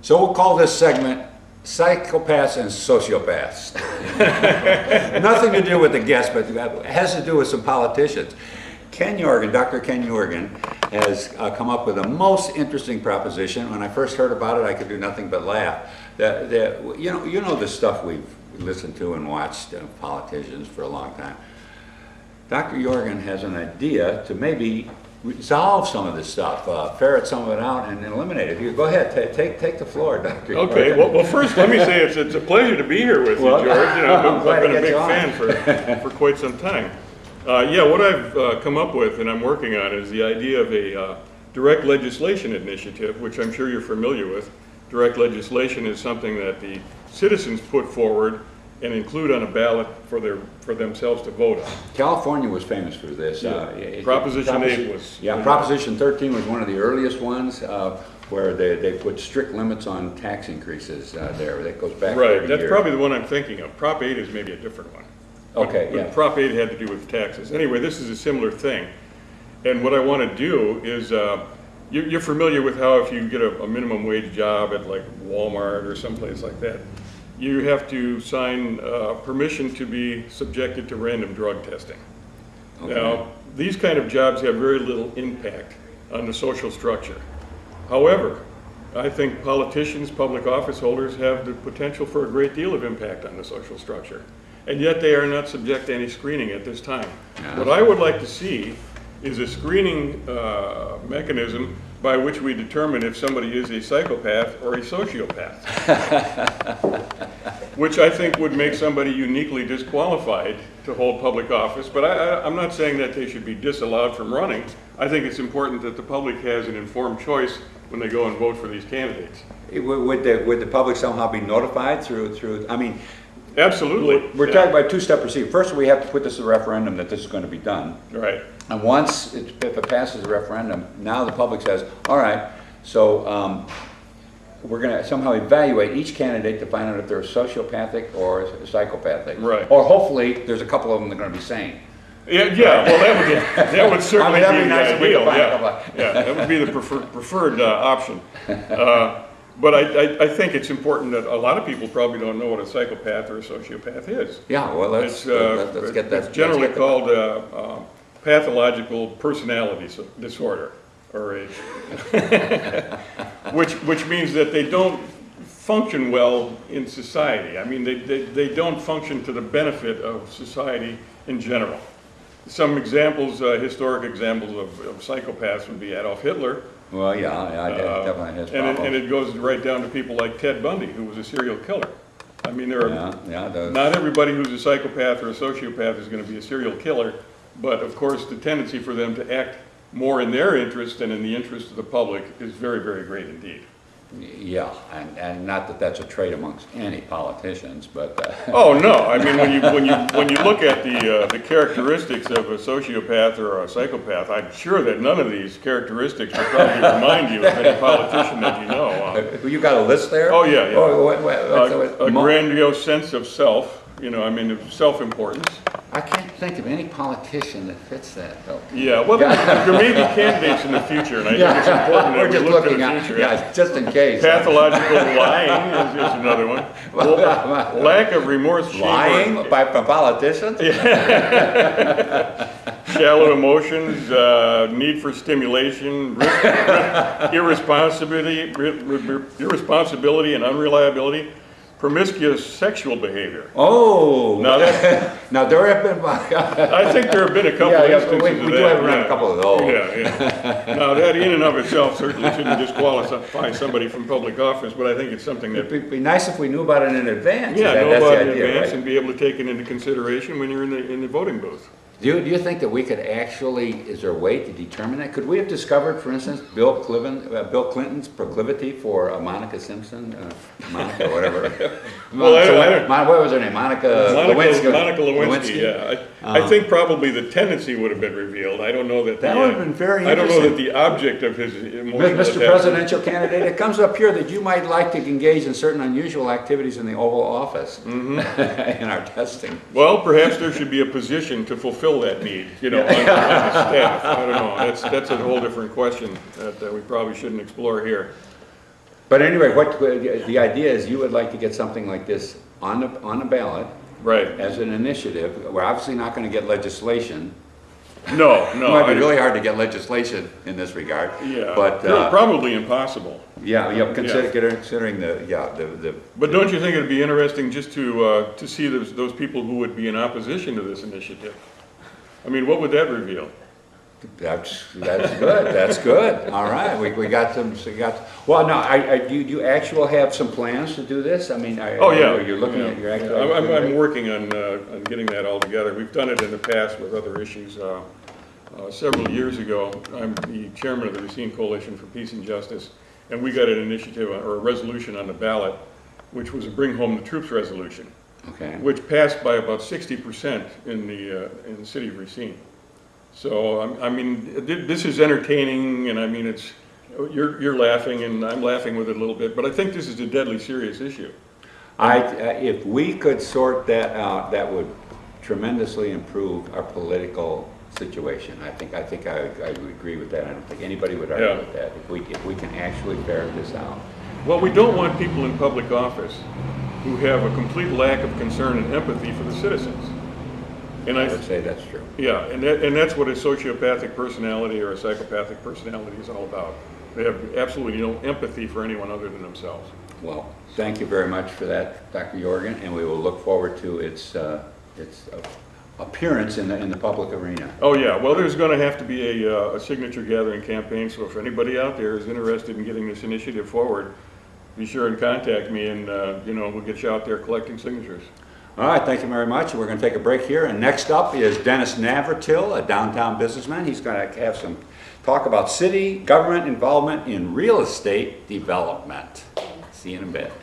So we'll call this segment Psychopaths and Sociopaths. Nothing to do with the guest, but it has to do with some politicians. Ken Yorgan, Dr. Ken Yorgan, has come up with a most interesting proposition. When I first heard about it, I could do nothing but laugh. You know the stuff we've listened to and watched politicians for a long time. Dr. Yorgan has an idea to maybe resolve some of this stuff, ferret some of it out, and eliminate it. You go ahead, take the floor, Dr. Okay. Yorgan. Well, first let me say it's a pleasure to be here with you, George. You know, I've been a big fan for quite some time. Yeah, what I've come up with and I'm working on is the idea of a direct legislation initiative, which I'm sure you're familiar with. Direct legislation is something that the citizens put forward and include on a ballot for themselves to vote on. California was famous for this. Proposition 8 was. Yeah, Proposition 13 was one of the earliest ones where they put strict limits on tax increases there. That goes back 30 Right, years. that's probably the one I'm thinking of. Prop 8 is maybe a different one. Okay, But yeah. Prop 8 had to do with taxes. Anyway, this is a similar thing. And what I want to do is, you're familiar with how if you get a minimum wage job at like Walmart or someplace like that, you have to sign permission to be subjected to random drug testing. Okay. Now, these kind of jobs have very little impact on the social structure. However, I think politicians, public office holders have the potential for a great deal of impact on the social structure. And yet they are not subject to any screening at this time. Yeah. What I would like to see is a screening mechanism by which we determine if somebody is a psychopath or a sociopath. Which I think would make somebody uniquely disqualified to hold public office. But I'm not saying that they should be disallowed from running. I think it's important that the public has an informed choice when they go and vote for these candidates. Would the public somehow be notified through, I mean, Absolutely. we're talking about a two-step procedure. First, we have to put this to referendum that this is going to be done. Right. And once, if it passes the referendum, now the public says, all right, so we're going to somehow evaluate each candidate to find out if they're sociopathic or psychopathic. Right. Or hopefully, there's a couple of them that are going to be sane. Yeah, well, that would certainly that'd be be nice the if we could ideal. find a Yeah, couple. yeah, that would be the preferred option. But I think it's important that a lot of people probably don't know what a psychopath or a sociopath is. Yeah, well, let's get that. It's generally called pathological personality disorder, or which means that they don't function well in society. I mean, they don't function to the benefit of society in general. Some examples, historic examples of psychopaths would be Adolf Hitler. Well, yeah, definitely has problems. And it goes right down to people like Ted Bundy, who was a serial killer. I mean, there are not everybody who's a psychopath or a sociopath is going to be a serial killer, but of course the tendency for them to act more in their interest than in the interest of the public is very, very great indeed. Yeah, and not that that's a trait amongst any politicians, but Oh no! I mean, when you look at the characteristics of a sociopath or a psychopath, I'm sure that none of these characteristics will probably remind you of any politician that you know. You got a list there? Oh yeah, yeah. Oh, A grandiose sense of self. You know, I mean, of self-importance. I can't think of any politician that fits that, though. Yeah, well, there may be candidates in the future, and I think it's important that we look to the future. Yeah, just in case. Pathological lying is another one. Lack of remorse, shame, lying by politicians? Shallow emotions, need for stimulation, irresponsibility and unreliability. Promiscuous sexual behavior. Oh, now there have been. I think there have been a couple instances of that. We do have around a couple of those. Yeah. Now that in and of itself certainly shouldn't disqualify somebody from public office, but I think it's something that it'd be nice if we knew about it in advance. Yeah, know about it in advance, right? And be able to take it into consideration when you're in the voting booth. Do you think that we could actually, is there a way to determine that? Could we have discovered, for instance, Bill Clinton's proclivity for Monica Simpson, Monica, whatever. What was her name? Monica Lewinsky. Monica Lewinsky, yeah. I think probably the tendency would have been revealed. I don't know that. That would have been very interesting. interesting. I don't know that the object of his emotional Mr. Presidential candidate, it comes up here that you might like to engage in certain unusual activities in the Oval Office in our testing. Well, perhaps there should be a position to fulfill that need, on the staff. I don't know. That's a whole different question that we probably shouldn't explore here. But anyway, what the idea is, you would like to get something like this on the ballot Right. as an initiative. We're obviously not going to get legislation. No, It no. might be really hard to get legislation in this regard. Yeah, But probably impossible. yeah, considering the. But don't you think it'd be interesting just to see those people who would be in opposition to this initiative? I mean, what would that reveal? That's good. That's good. All right, we got some. Well, no, do you actually have some plans to do this? I mean, Oh yeah, you're looking at your actual. I'm working on getting that all together. We've done it in the past with other issues. Several years ago, I'm the chairman of the Racine Coalition for Peace and Justice, and we got an initiative or a resolution on the ballot, which was a Bring Home the Troops resolution, Okay. which passed by about 60% in the city of Racine. So I mean, this is entertaining, and I mean, it's you're laughing, and I'm laughing with it a little bit. But I think this is a deadly serious issue. If we could sort that out, that would tremendously improve our political situation. I think I would agree with that. I don't think anybody would argue with that. If we can actually ferret this out. Well, we don't want people in public office who have a complete lack of concern and empathy for the citizens. And I would say that's true. Yeah, and that's what a sociopathic personality or a psychopathic personality is all about. They have absolutely no empathy for anyone other than themselves. Well, thank you very much for that, Dr. Yorgan, and we will look forward to its appearance in the public arena. Oh yeah, well there's going to have to be a signature gathering campaign, so if anybody out there is interested in getting this initiative forward, be sure and contact me, and we'll get you out there collecting signatures. All right, thank you very much. We're going to take a break here, and next up is Dennis Navratil, a downtown businessman. He's going to have some talk about city government involvement in real estate development. See you in a bit.